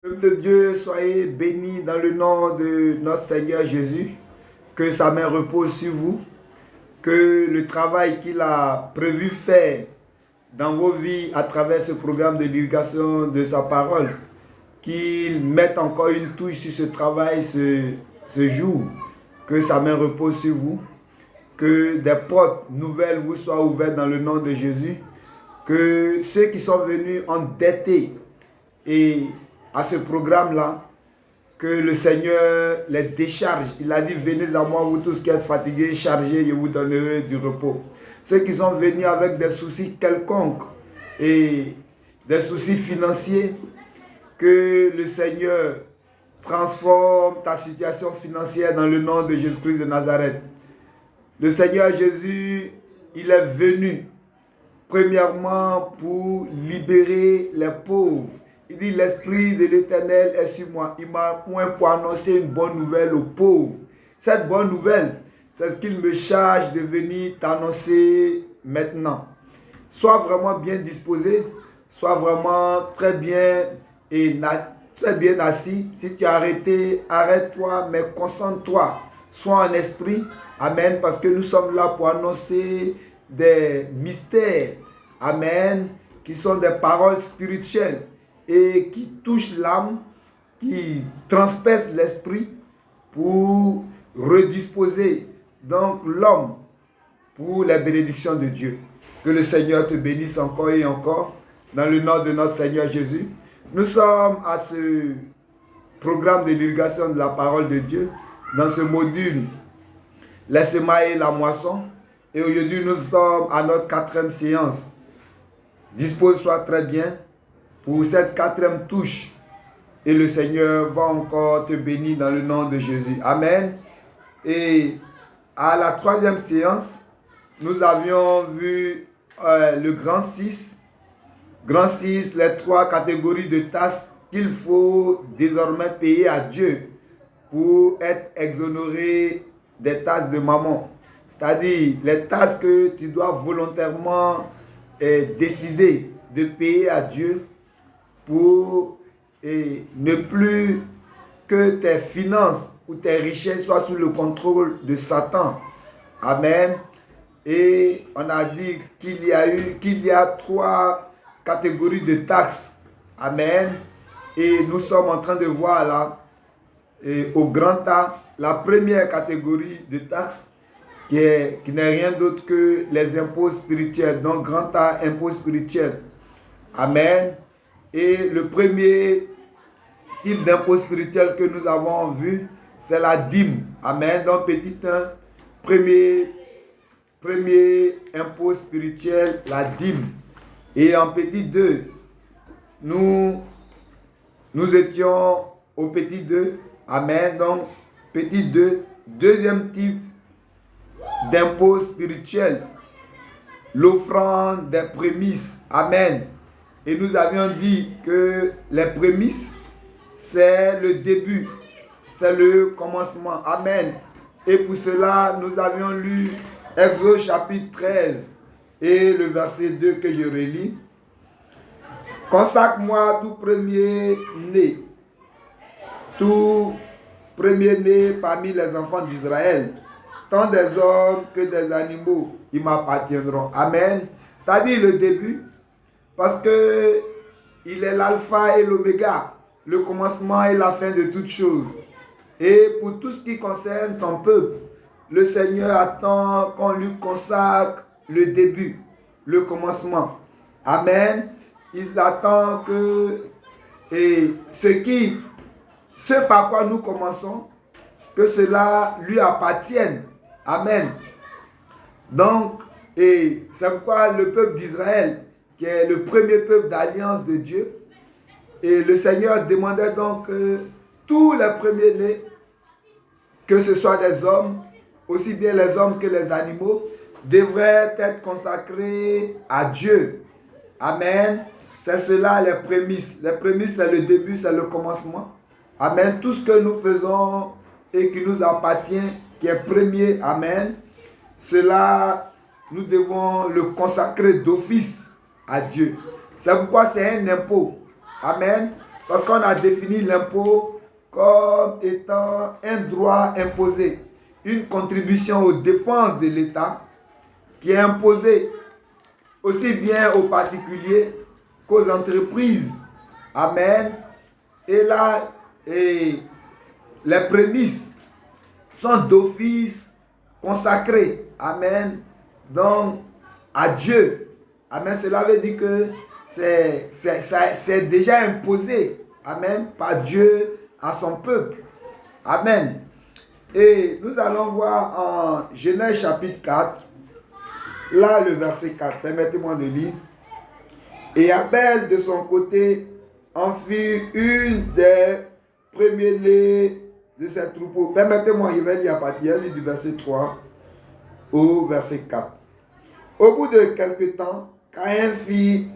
Peuple de Dieu, soyez bénis dans le nom de notre Seigneur Jésus. Que sa main repose sur vous. Que le travail qu'il a prévu faire dans vos vies à travers ce programme de divulgation de sa parole, qu'il mette encore une touche sur ce travail ce jour. Que sa main repose sur vous. Que des portes nouvelles vous soient ouvertes dans le nom de Jésus. Que ceux qui sont venus endettés et à ce programme-là, que le Seigneur les décharge. Il a dit, venez à moi, vous tous qui êtes fatigués, chargés, je vous donnerai du repos. Ceux qui sont venus avec des soucis quelconques et des soucis financiers, que le Seigneur transforme ta situation financière dans le nom de Jésus-Christ de Nazareth. Le Seigneur Jésus, il est venu premièrement pour libérer les pauvres. Il dit, l'Esprit de l'Éternel est sur moi. Il m'a point pour annoncer une bonne nouvelle aux pauvres. Cette bonne nouvelle, c'est ce qu'il me charge de venir t'annoncer maintenant. Sois vraiment bien disposé, sois vraiment très bien assis. Si tu as arrêté, arrête-toi, mais concentre-toi. Sois en esprit. Amen. Parce que nous sommes là pour annoncer des mystères. Amen. Qui sont des paroles spirituelles et qui touchent l'âme, qui transpercent l'esprit pour redisposer donc l'homme pour les bénédictions de Dieu. Que le Seigneur te bénisse encore et encore dans le nom de notre Seigneur Jésus. Nous sommes à ce programme de divulgation de la parole de Dieu dans ce module les semailles et la moisson. Et aujourd'hui, nous sommes à notre 4e séance. Dispose-toi très bien pour cette 4e touche. Et le Seigneur va encore te bénir dans le nom de Jésus. Amen. Et à la 3e séance, nous avions vu le grand 6. Grand 6, les 3 catégories de tasses qu'il faut désormais payer à Dieu pour être exonéré des tasses de maman. C'est-à-dire les tasses que tu dois volontairement décider de payer à Dieu pour ne plus que tes finances ou tes richesses soient sous le contrôle de Satan. Amen. Et on a dit qu'il y a 3 catégories de taxes. Amen. Et nous sommes en train de voir là, au grand tas, la première catégorie de taxes qui n'est rien d'autre que les impôts spirituels. Donc, grand A, impôts spirituels. Amen. Et le premier type d'impôt spirituel que nous avons vu, c'est la dîme. Amen. Donc, petit 1, premier impôt spirituel, la dîme. Et en petit 2, nous étions au petit 2. Amen. Donc, petit 2, deuxième type d'impôt spirituel, l'offrande des prémices. Amen. Et nous avions dit que les prémices, c'est le début, c'est le commencement. Amen. Et pour cela, nous avions lu Exode chapitre 13 et le verset 2 que je relis. Consacre-moi tout premier-né parmi les enfants d'Israël, tant des hommes que des animaux, ils m'appartiendront. Amen. C'est-à-dire le début, parce que il est l'alpha et l'oméga, le commencement et la fin de toutes choses. Et pour tout ce qui concerne son peuple, le Seigneur attend qu'on lui consacre le début, le commencement. Amen. Il attend que ce par quoi nous commençons, que cela lui appartienne. Amen. Donc, et c'est pourquoi le peuple d'Israël, qui est le premier peuple d'alliance de Dieu, et le Seigneur demandait donc que tous les premiers-nés, que ce soit des hommes, aussi bien les hommes que les animaux, devraient être consacrés à Dieu. Amen. C'est cela les prémices. Les prémices, c'est le début, c'est le commencement. Amen. Tout ce que nous faisons et qui nous appartient, qui est premier, amen, cela, nous devons le consacrer d'office à Dieu. C'est pourquoi c'est un impôt. Amen. parce qu'on a défini l'impôt comme étant un droit imposé, une contribution aux dépenses de l'État qui est imposée aussi bien aux particuliers qu'aux entreprises. Amen. Et là, les prémices sont d'office consacrées. Amen. Donc, à Dieu. Amen. Cela veut dire que c'est déjà imposé. Amen. Par Dieu à son peuple. Amen. Et nous allons voir en Genèse chapitre 4. Là, le verset 4. Permettez-moi de lire. Et Abel, de son côté, en fit une des premiers-nés de ses troupeaux. Permettez-moi, je vais lire à partir du verset 3 au verset 4. Au bout de quelque temps, Caïn fit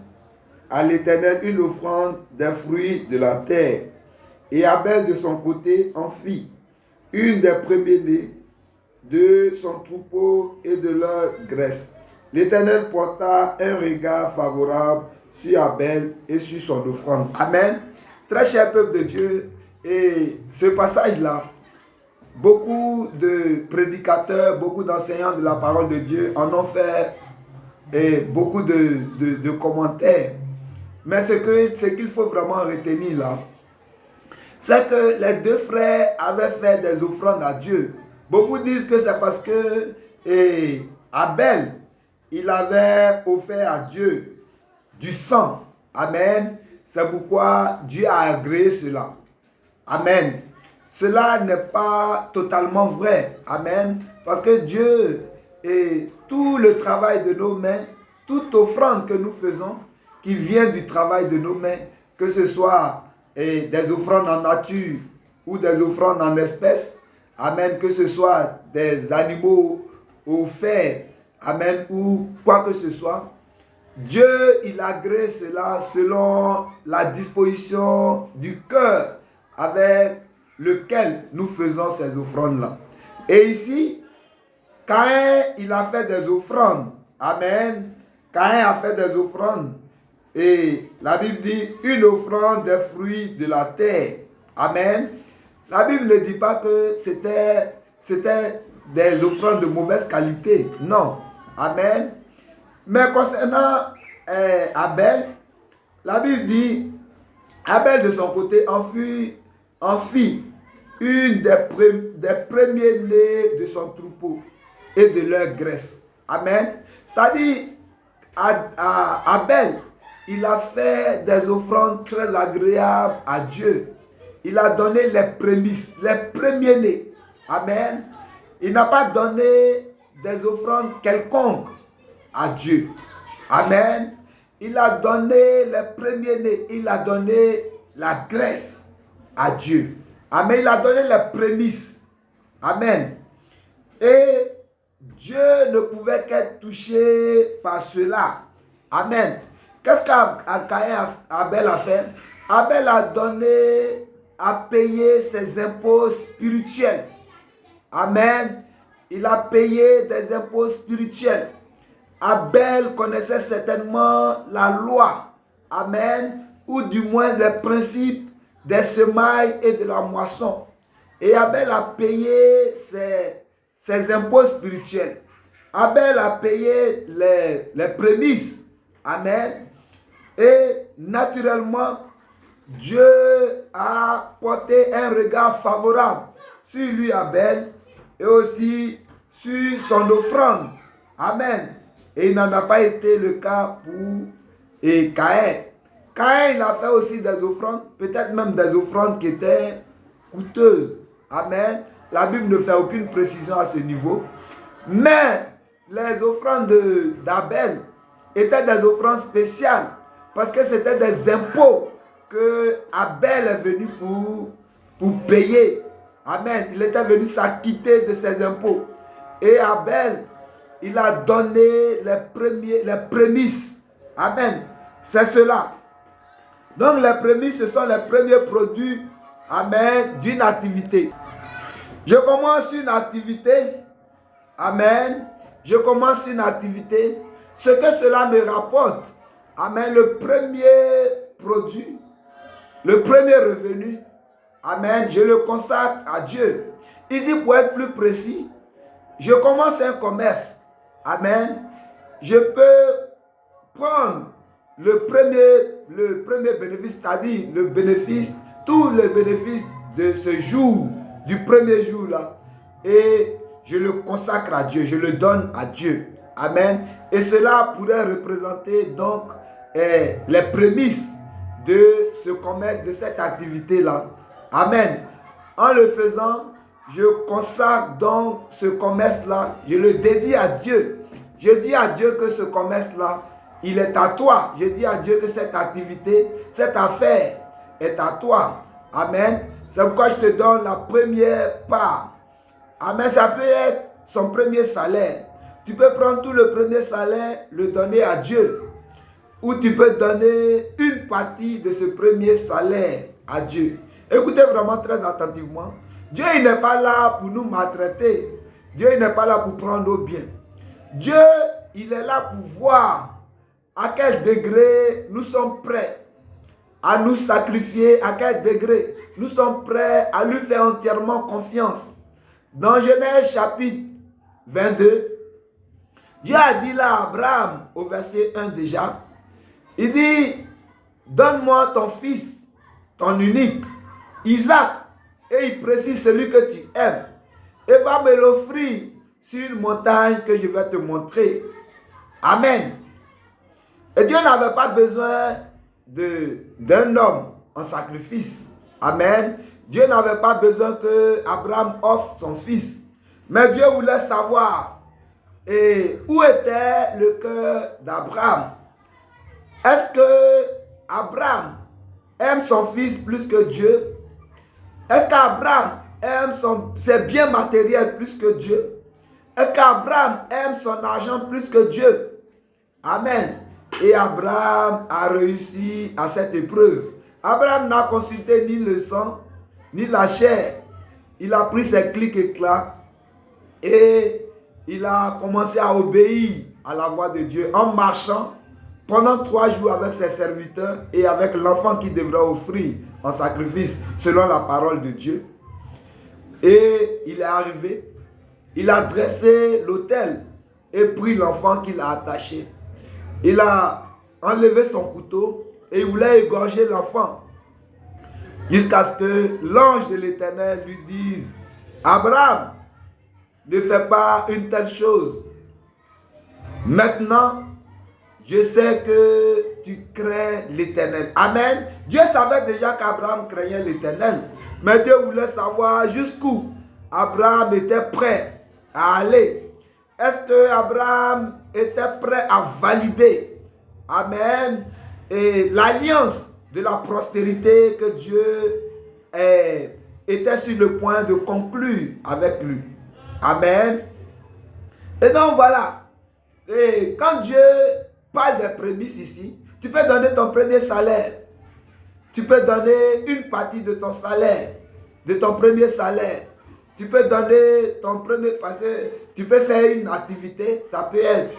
à l'Éternel une offrande des fruits de la terre. Et Abel, de son côté, en fit une des premiers-nés de son troupeau et de leur graisse. L'Éternel porta un regard favorable sur Abel et sur son offrande. Amen. Très cher peuple de Dieu, et ce passage-là, beaucoup de prédicateurs, beaucoup d'enseignants de la parole de Dieu en ont fait beaucoup de commentaires. Mais ce qu'il faut vraiment retenir là, c'est que les deux frères avaient fait des offrandes à Dieu. Beaucoup disent que c'est parce que Abel, il avait offert à Dieu du sang. Amen. C'est pourquoi Dieu a agréé cela. Amen. Cela n'est pas totalement vrai. Amen. Parce que Dieu, et tout le travail de nos mains, toute offrande que nous faisons, qui vient du travail de nos mains, que ce soit des offrandes en nature ou des offrandes en espèces, amen, que ce soit des animaux offerts, amen, ou quoi que ce soit, Dieu, il agrée cela selon la disposition du cœur avec lequel nous faisons ces offrandes-là. Et ici, Caïn, il a fait des offrandes. Amen. Caïn a fait des offrandes. Et la Bible dit une offrande des fruits de la terre. Amen. La Bible ne dit pas que c'était des offrandes de mauvaise qualité. Non. Amen. Mais concernant Abel, la Bible dit, Abel de son côté en fit une des premiers-nés de son troupeau et de leur graisse. Amen. C'est-à-dire, Abel, il a fait des offrandes très agréables à Dieu. Il a donné les prémices, les premiers-nés. Amen. Il n'a pas donné des offrandes quelconques à Dieu. Amen. Il a donné les premiers-nés. Il a donné la graisse à Dieu. Amen. Il a donné les prémices. Amen. Et Dieu ne pouvait qu'être touché par cela. Amen. Qu'est-ce qu'Abel a fait? Abel a payé ses impôts spirituels. Amen. Il a payé des impôts spirituels. Abel connaissait certainement la loi. Amen. Ou du moins les principes des semailles et de la moisson. Et Abel a payé ses impôts spirituels. Abel a payé les prémices. Amen. Et naturellement, Dieu a porté un regard favorable sur lui, Abel, et aussi sur son offrande. Amen. Et il n'en a pas été le cas pour Caïn. Caïn, il a fait aussi des offrandes, peut-être même des offrandes qui étaient coûteuses. Amen. La Bible ne fait aucune précision à ce niveau. Mais les offrandes d'Abel étaient des offrandes spéciales parce que c'était des impôts que Abel est venu pour payer. Amen. Il était venu s'acquitter de ses impôts. Et Abel, il a donné les prémices. Amen. C'est cela. Donc les prémices, ce sont les premiers produits, amen, d'une activité. Je commence une activité. Amen. Je commence une activité. Ce que cela me rapporte. Amen. Le premier produit le premier revenu, amen, je le consacre à Dieu. Ici, pour être plus précis, je commence un commerce, amen. Je peux prendre le premier bénéfice, c'est-à-dire le bénéfice, tous les bénéfices de ce jour, du premier jour là, et je le consacre à Dieu, je le donne à Dieu. Amen. Et cela pourrait représenter donc les prémices de ce commerce, de cette activité-là. Amen. En le faisant, je consacre donc ce commerce-là, je le dédie à Dieu. Je dis à Dieu que ce commerce-là, il est à toi. Je dis à Dieu que cette activité, cette affaire est à toi. Amen. C'est pourquoi je te donne la première part. Amen. Ça peut être son premier salaire. Tu peux prendre tout le premier salaire, le donner à Dieu. Ou tu peux donner une partie de ce premier salaire à Dieu. Écoutez vraiment très attentivement. Dieu il n'est pas là pour nous maltraiter. Dieu il n'est pas là pour prendre nos biens. Dieu, il est là pour voir à quel degré nous sommes prêts à nous sacrifier, à quel degré nous sommes prêts à lui faire entièrement confiance. Dans Genèse chapitre 22, Dieu a dit là à Abraham, au verset 1 déjà, il dit, donne-moi ton fils, ton unique, Isaac, et il précise celui que tu aimes, et va me l'offrir sur une montagne que je vais te montrer. Amen. Et Dieu n'avait pas besoin d'un homme en sacrifice. Amen. Dieu n'avait pas besoin que Abraham offre son fils. Mais Dieu voulait savoir où était le cœur d'Abraham. Est-ce que Abraham aime son fils plus que Dieu? Est-ce qu'Abraham aime ses biens matériels plus que Dieu? Est-ce qu'Abraham aime son argent plus que Dieu? Amen. Et Abraham a réussi à cette épreuve. Abraham n'a consulté ni le sang, ni la chair. Il a pris ses clics et claques et il a commencé à obéir à la voix de Dieu en marchant pendant 3 jours avec ses serviteurs et avec l'enfant qu'il devrait offrir en sacrifice selon la parole de Dieu. Et il est arrivé, il a dressé l'autel et pris l'enfant qu'il a attaché. Il a enlevé son couteau et il voulait égorger l'enfant. Jusqu'à ce que l'ange de l'Éternel lui dise, Abraham, ne fais pas une telle chose. Maintenant, je sais que tu crains l'Éternel. Amen. Dieu savait déjà qu'Abraham craignait l'Éternel. Mais Dieu voulait savoir jusqu'où Abraham était prêt à aller. Est-ce que Abraham était prêt à valider, amen, et l'alliance de la prospérité que Dieu était sur le point de conclure avec lui. Amen. Et donc voilà. Et quand Dieu parle des prémices ici, tu peux donner ton premier salaire. Tu peux donner une partie de ton salaire, de ton premier salaire. Tu peux donner ton premier, parce que tu peux faire une activité, ça peut être,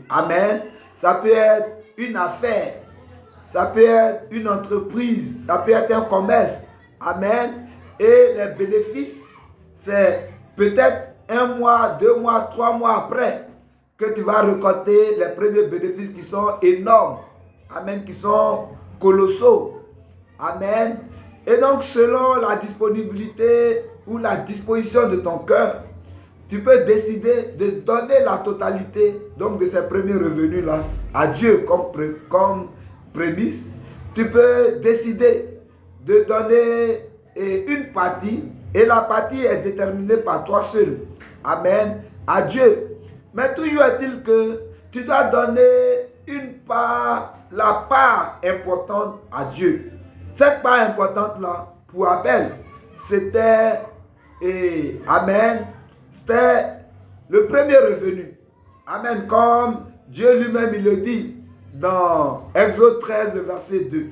amen, ça peut être une affaire, ça peut être une entreprise, ça peut être un commerce, amen. Et les bénéfices, c'est peut-être 1 mois, 2 mois, 3 mois après que tu vas récolter les premiers bénéfices qui sont énormes, amen, qui sont colossaux, amen. Et donc selon la disponibilité ou la disposition de ton cœur, tu peux décider de donner la totalité donc de ces premiers revenus-là à Dieu comme prémisse. Tu peux décider de donner une partie et la partie est déterminée par toi seul. Amen. À Dieu. Mais toujours est-il que tu dois donner la part importante à Dieu. Cette part importante-là, pour Abel, c'était, amen, c'était le premier revenu. Amen, comme Dieu lui-même il le dit dans Exode 13, le verset 2.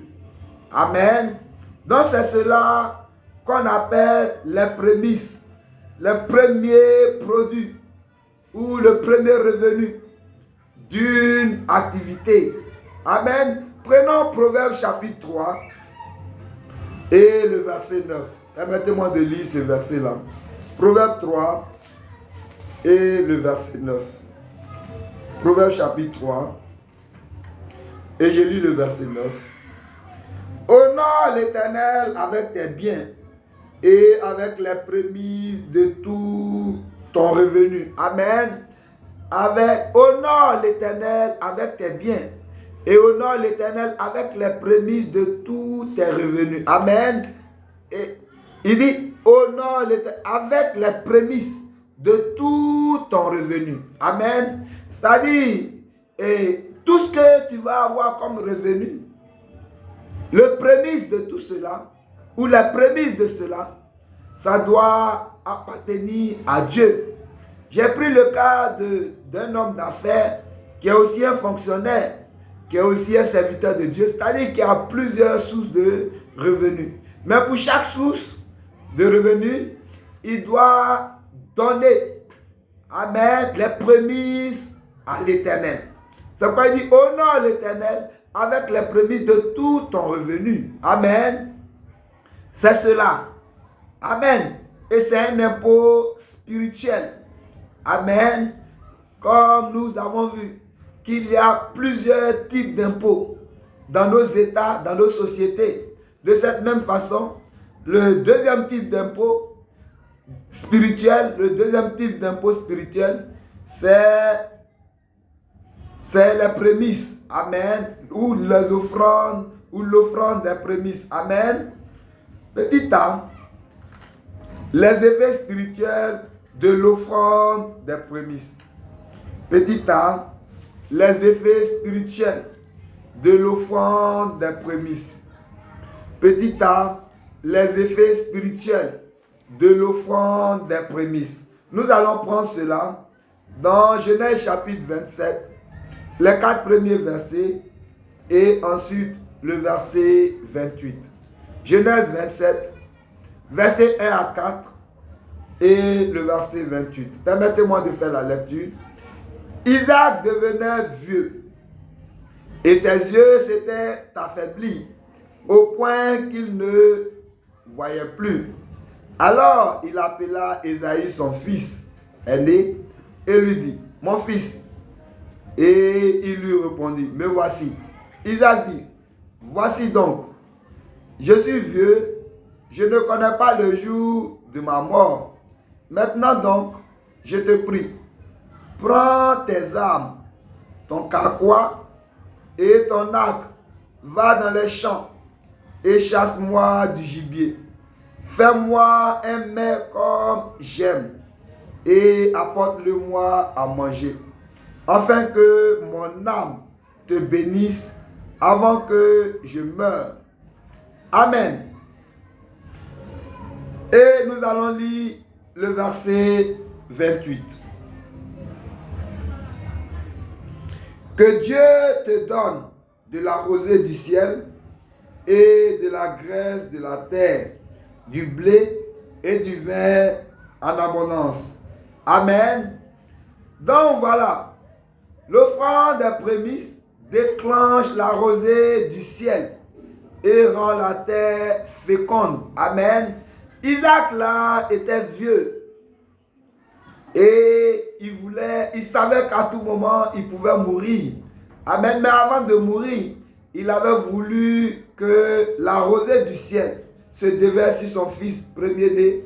Amen. Donc c'est cela qu'on appelle les prémices, les premiers produits ou le premier revenu d'une activité. Amen. Prenons Proverbe chapitre 3. et le verset 9. Permettez-moi de lire ce verset-là. Proverbe 3 et le verset 9. Proverbe chapitre 3 et je lis le verset 9. Honore l'Éternel avec tes biens et avec les prémices de tout ton revenu. Amen. Honore l'Éternel avec tes biens et honore l'Éternel avec les prémices de tous tes revenus. Amen. Et il dit, honore l'Éternel avec les prémices de tout ton revenu. Amen. C'est-à-dire, tout ce que tu vas avoir comme revenu, le prémisse de tout cela, ou la prémisse de cela, ça doit appartenir à Dieu. J'ai pris le cas d'un homme d'affaires qui est aussi un fonctionnaire, qui est aussi un serviteur de Dieu, c'est-à-dire qu'il y a plusieurs sources de revenus. Mais pour chaque source de revenus, il doit donner, amen, les prémices à l'Éternel. C'est pourquoi il dit, honore l'Éternel avec les prémices de tout ton revenu. Amen. C'est cela. Amen. Et c'est un impôt spirituel. Amen. Comme nous avons vu qu'il y a plusieurs types d'impôts dans nos États, dans nos sociétés. De cette même façon, le deuxième type d'impôt spirituel, c'est les prémices. Amen. Ou les offrandes, ou l'offrande des prémices. Amen. Petit a, les effets spirituels de l'offrande des prémices. Petit a, les effets spirituels de l'offrande des prémices. Petit a, les effets spirituels de l'offrande des prémices. Nous allons prendre cela dans Genèse chapitre 27, les 4 premiers versets et ensuite le verset 28. Genèse 27, verset 1 à 4 et le verset 28. Permettez-moi de faire la lecture. Isaac devenait vieux et ses yeux s'étaient affaiblis au point qu'il ne voyait plus. Alors il appela Ésaü son fils aîné et lui dit, mon fils. Et il lui répondit, me voici. Isaac dit, voici donc, je suis vieux, je ne connais pas le jour de ma mort. Maintenant donc, je te prie, prends tes armes, ton carquois et ton arc, va dans les champs et chasse-moi du gibier. Fais-moi un mets comme j'aime et apporte-le-moi à manger, afin que mon âme te bénisse avant que je meure. Amen. Et nous allons lire le verset 28. Que Dieu te donne de la rosée du ciel et de la graisse de la terre, du blé et du vin en abondance. Amen. Donc voilà, l'offrande des prémices déclenche la rosée du ciel et rend la terre féconde. Amen. Isaac là était vieux et il savait qu'à tout moment il pouvait mourir. Amen. Mais avant de mourir, il avait voulu que la rosée du ciel se déverse sur son fils premier-né,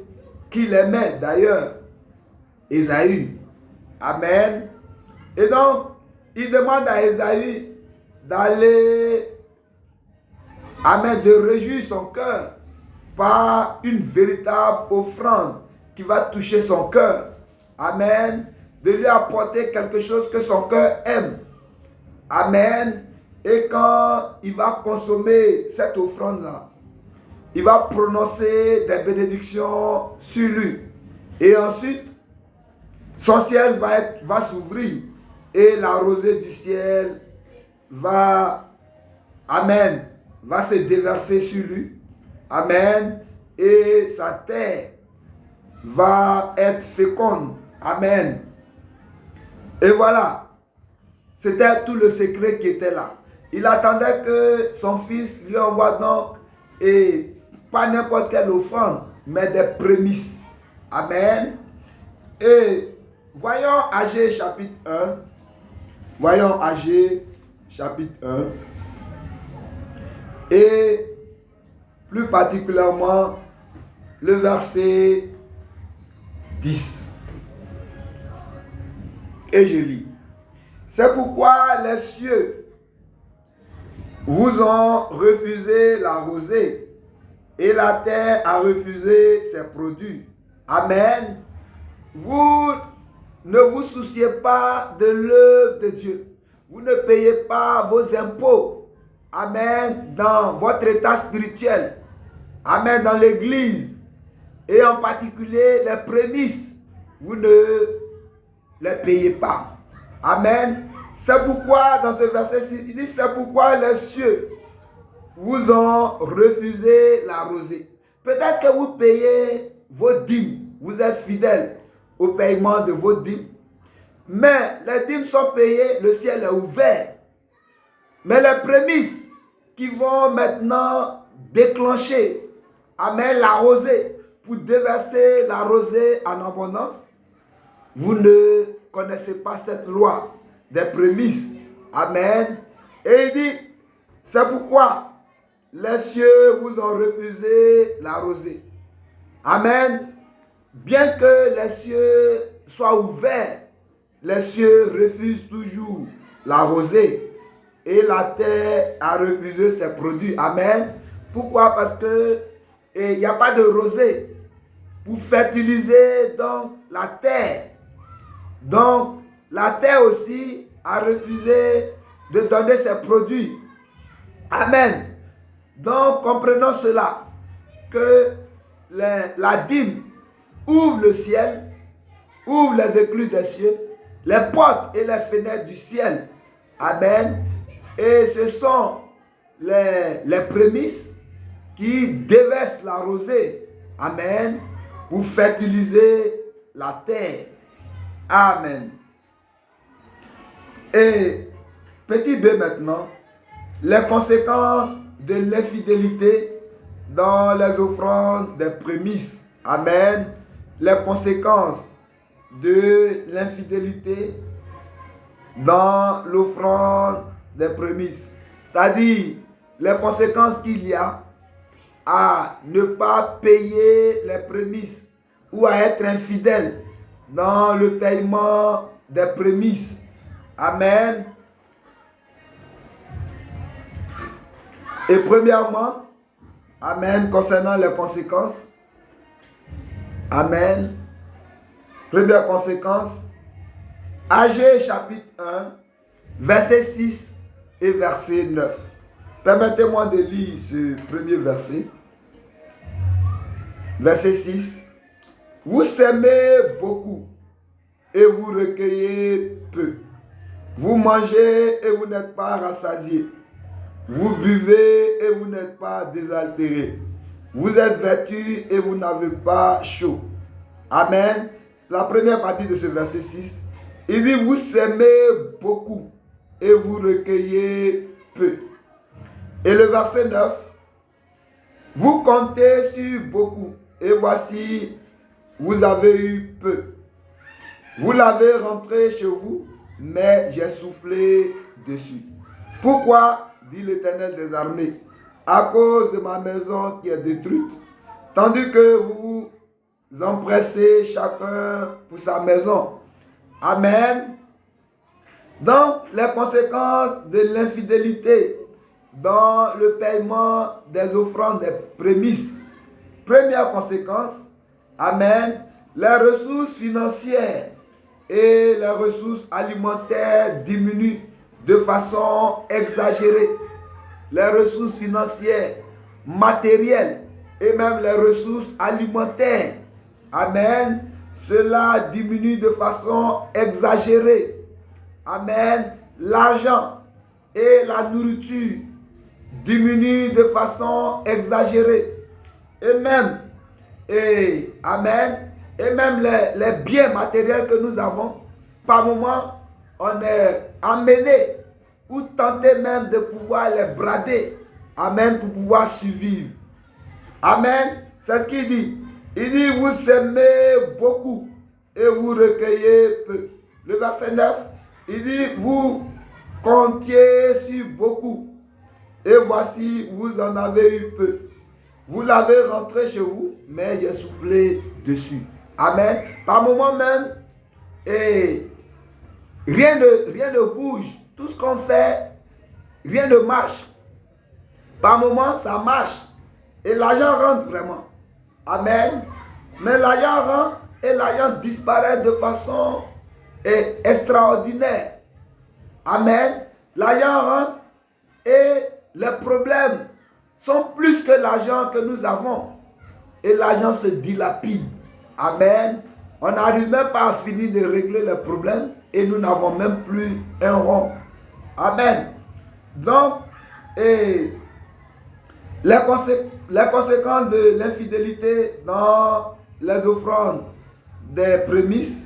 qu'il aimait d'ailleurs, Ésaü. Amen. Et donc, il demande à Ésaü d'aller, amen, de réjouir son cœur par une véritable offrande qui va toucher son cœur. Amen. De lui apporter quelque chose que son cœur aime. Amen. Et quand il va consommer cette offrande-là, il va prononcer des bénédictions sur lui. Et ensuite, son ciel va s'ouvrir et la rosée du ciel va se déverser sur lui. Amen. Et sa terre va être féconde. Amen. Et voilà. C'était tout le secret qui était là. Il attendait que son fils lui envoie donc pas n'importe quelle offrande, mais des prémices. Amen. Et voyons Agé chapitre 1. Voyons Agé chapitre 1. Et plus particulièrement le verset 10. Et je lis. C'est pourquoi les cieux vous ont refusé la rosée et la terre a refusé ses produits. Amen. Vous ne vous souciez pas de l'œuvre de Dieu. Vous ne payez pas vos impôts. Amen. Dans votre état spirituel. Amen. Dans l'église. Et en particulier les prémices. Vous ne les payez pas. Amen. C'est pourquoi dans ce verset, il dit, c'est pourquoi les cieux vous ont refusé la rosée. Peut-être que vous payez vos dîmes. Vous êtes fidèle au paiement de vos dîmes. Mais les dîmes sont payées, le ciel est ouvert. Mais les prémices qui vont maintenant déclencher, amen, la rosée, pour déverser la rosée en abondance, vous ne connaissez pas cette loi des prémices. Amen. Et il dit, c'est pourquoi les cieux vous ont refusé la rosée. Amen. Bien que les cieux soient ouverts, les cieux refusent toujours la rosée. Et la terre a refusé ses produits. Amen. Pourquoi? Parce que il n'y a pas de rosée pour fertiliser donc la terre. Donc, la terre aussi a refusé de donner ses produits. Amen. Donc, comprenons cela, que la dîme ouvre le ciel, ouvre les écluses des cieux, les portes et les fenêtres du ciel. Amen. Et ce sont les prémices qui déversent la rosée. Amen. Pour fertiliser la terre. Amen. Et petit b maintenant, les conséquences de l'infidélité dans les offrandes des prémices. Amen. Les conséquences de l'infidélité dans l'offrande des prémices. C'est-à-dire les conséquences qu'il y a à ne pas payer les prémices ou à être infidèle dans le paiement des prémices. Amen. Et premièrement, amen, concernant les conséquences. Amen. Première conséquence, Agé chapitre 1, verset 6 et verset 9. Permettez-moi de lire ce premier verset. Verset 6. Vous semez beaucoup et vous recueillez peu. Vous mangez et vous n'êtes pas rassasiés. Vous buvez et vous n'êtes pas désaltérés. Vous êtes vêtus et vous n'avez pas chaud. Amen. La première partie de ce verset 6. Il dit, vous semez beaucoup et vous recueillez peu. Et le verset 9. Vous comptez sur beaucoup et voici, vous avez eu peu. Vous l'avez rentré chez vous, mais j'ai soufflé dessus. Pourquoi, dit l'Éternel des armées, à cause de ma maison qui est détruite, tandis que vous vous empressez chacun pour sa maison. Amen. Donc, les conséquences de l'infidélité dans le paiement des offrandes, des prémices. Première conséquence, amen, les ressources financières et les ressources alimentaires diminuent de façon exagérée. Les ressources financières, matérielles et même les ressources alimentaires, amen, cela diminue de façon exagérée. Amen. L'argent et la nourriture diminuent de façon exagérée. Et même, amen, et même les biens matériels que nous avons, par moment, on est amené ou tenté même de pouvoir les brader. Amen, pour pouvoir survivre. Amen. C'est ce qu'il dit. Il dit, vous semez beaucoup et vous recueillez peu. Le verset 9, il dit, vous comptiez sur beaucoup et voici, vous en avez eu peu. Vous l'avez rentré chez vous, mais j'ai soufflé dessus. Amen. Par moment même, et rien ne bouge. Tout ce qu'on fait, rien ne marche. Par moment, ça marche. Et l'argent rentre vraiment. Amen. Mais l'argent rentre et l'argent disparaît de façon extraordinaire. Amen. L'argent rentre et les problèmes sont plus que l'argent que nous avons. Et l'argent se dilapide. Amen. On n'arrive même pas à finir de régler les problèmes et nous n'avons même plus un rond. Amen. Donc, les conséquences de l'infidélité dans les offrandes des prémices,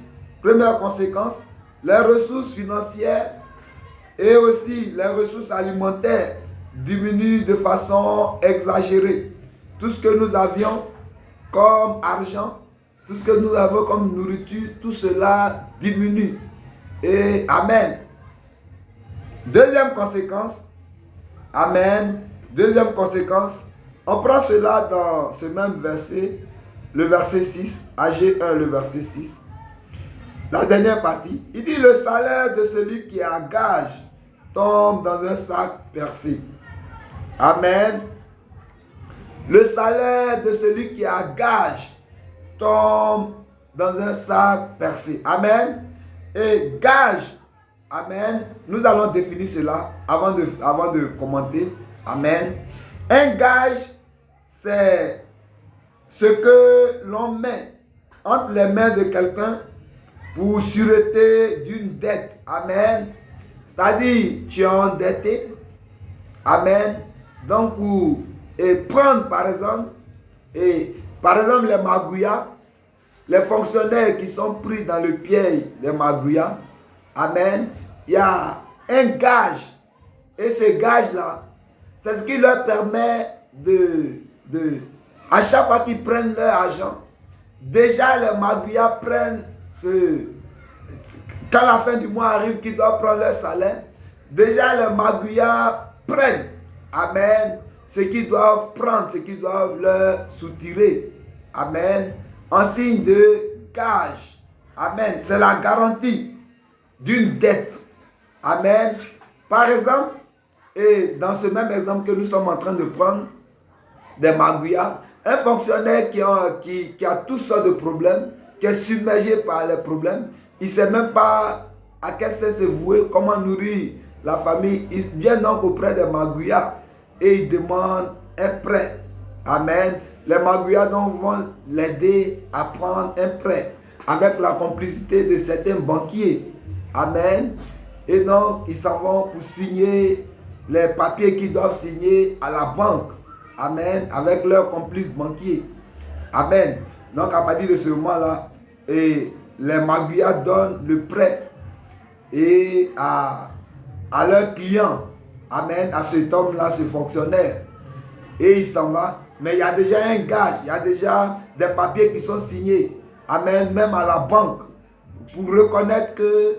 première conséquence, les ressources financières et aussi les ressources alimentaires diminuent de façon exagérée. Tout ce que nous avions comme argent, tout ce que nous avons comme nourriture, tout cela diminue. Et Amen. Deuxième conséquence, Amen. Deuxième conséquence, on prend cela dans ce même verset, le verset 6, AG 1, le verset 6. La dernière partie, il dit le salaire de celui qui a gage tombe dans un sac percé. Amen. Le salaire de celui qui a gage tombe dans un sac percé. Amen. Et gage, amen. Nous allons définir cela avant de commenter. Amen. Un gage, c'est ce que l'on met entre les mains de quelqu'un pour sûreté d'une dette. Amen. C'est-à-dire, tu es endetté. Amen. Donc, pour prendre par exemple les magouillas, les fonctionnaires qui sont pris dans le piège des magouillas, amen, il y a un gage. Et ce gage-là, c'est ce qui leur permet à chaque fois qu'ils prennent leur argent, déjà les magouillas prennent quand la fin du mois arrive, qu'ils doivent prendre leur salaire, déjà les magouillas prennent, amen, ce qu'ils doivent prendre, ce qu'ils doivent leur soutirer, amen, en signe de gage, amen, c'est la garantie d'une dette, amen. Par exemple, et dans ce même exemple que nous sommes en train de prendre, des magouillas, un fonctionnaire qui a toutes sortes de problèmes, qui est submergé par les problèmes, il ne sait même pas à quel sens se vouer, comment nourrir la famille. Il vient donc auprès des magouillas et il demande un prêt. Amen. Les magouillas donc vont l'aider à prendre un prêt avec la complicité de certains banquiers. Amen. Et donc, ils s'en vont pour signer les papiers qu'ils doivent signer à la banque. Amen. Avec leurs complices banquiers. Amen. Donc, à partir de ce moment-là, les magouillas donnent le prêt à leurs clients. Amen. À cet homme-là, ce fonctionnaire. Et il s'en va. Mais il y a déjà un gage. Il y a déjà des papiers qui sont signés. Amen. Même à la banque. Pour reconnaître que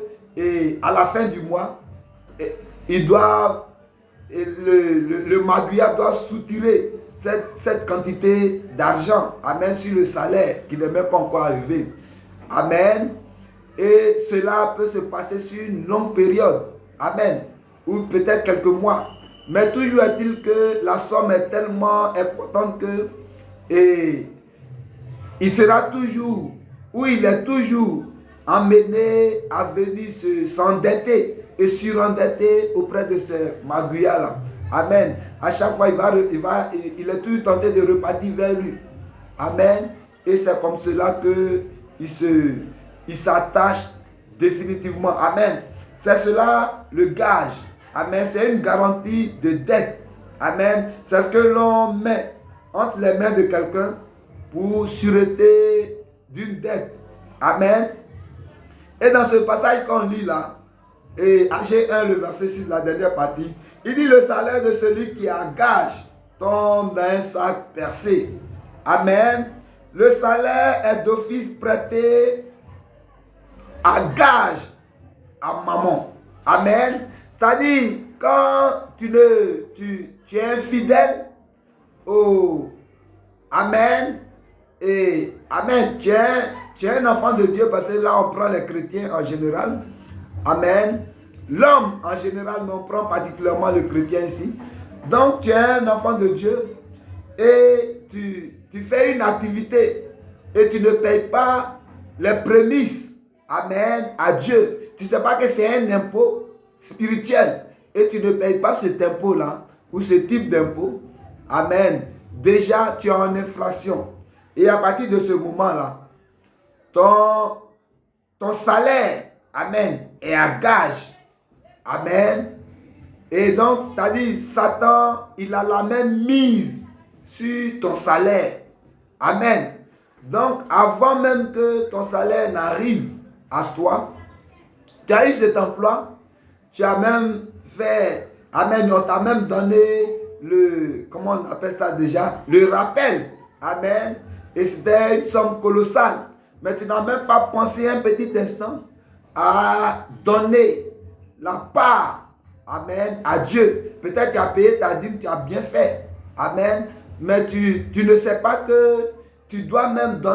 à la fin du mois, ils doivent, le magouillat doit soutirer cette quantité d'argent, amen, sur le salaire qui n'est même pas encore arrivé. Amen. Et cela peut se passer sur une longue période. Amen. Ou peut-être quelques mois. Mais toujours est-il que la somme est tellement importante que il sera toujours, ou il est toujours emmené à venir s'endetter et surendetter auprès de ces magouillas-là. Amen. À chaque fois, il est toujours tenté de repartir vers lui. Amen. Et c'est comme cela qu'il s'attache définitivement. Amen. C'est cela le gage. Amen. C'est une garantie de dette. Amen. C'est ce que l'on met entre les mains de quelqu'un pour sûreté d'une dette. Amen. Et dans ce passage qu'on lit là, et AG 1, le verset 6, la dernière partie, il dit le salaire de celui qui a gage tombe dans un sac percé. Amen. Le salaire est d'office prêté à gage à maman. Amen. C'est-à-dire, quand tu es infidèle, oh, Amen, et Amen, tu es un enfant de Dieu, parce que là on prend les chrétiens en général. Amen. L'homme en général, mais on prend particulièrement le chrétien ici. Donc tu es un enfant de Dieu et tu fais une activité et tu ne payes pas les prémices, amen, à Dieu. Tu ne sais pas que c'est un impôt spirituel et tu ne payes pas cet impôt-là ou ce type d'impôt, amen. Déjà, tu es en infraction. Et à partir de ce moment-là, ton salaire, amen, est à gage, amen. Et donc, c'est-à-dire, Satan, il a la même mise sur ton salaire. Amen. Donc, avant même que ton salaire n'arrive à toi, tu as eu cet emploi, tu as même fait, amen, on t'a même donné comment on appelle ça déjà, le rappel. Amen. Et c'était une somme colossale. Mais tu n'as même pas pensé un petit instant à donner la part, amen, à Dieu. Peut-être tu as payé ta dîme, tu as bien fait. Amen. Mais tu ne sais pas que tu dois même donner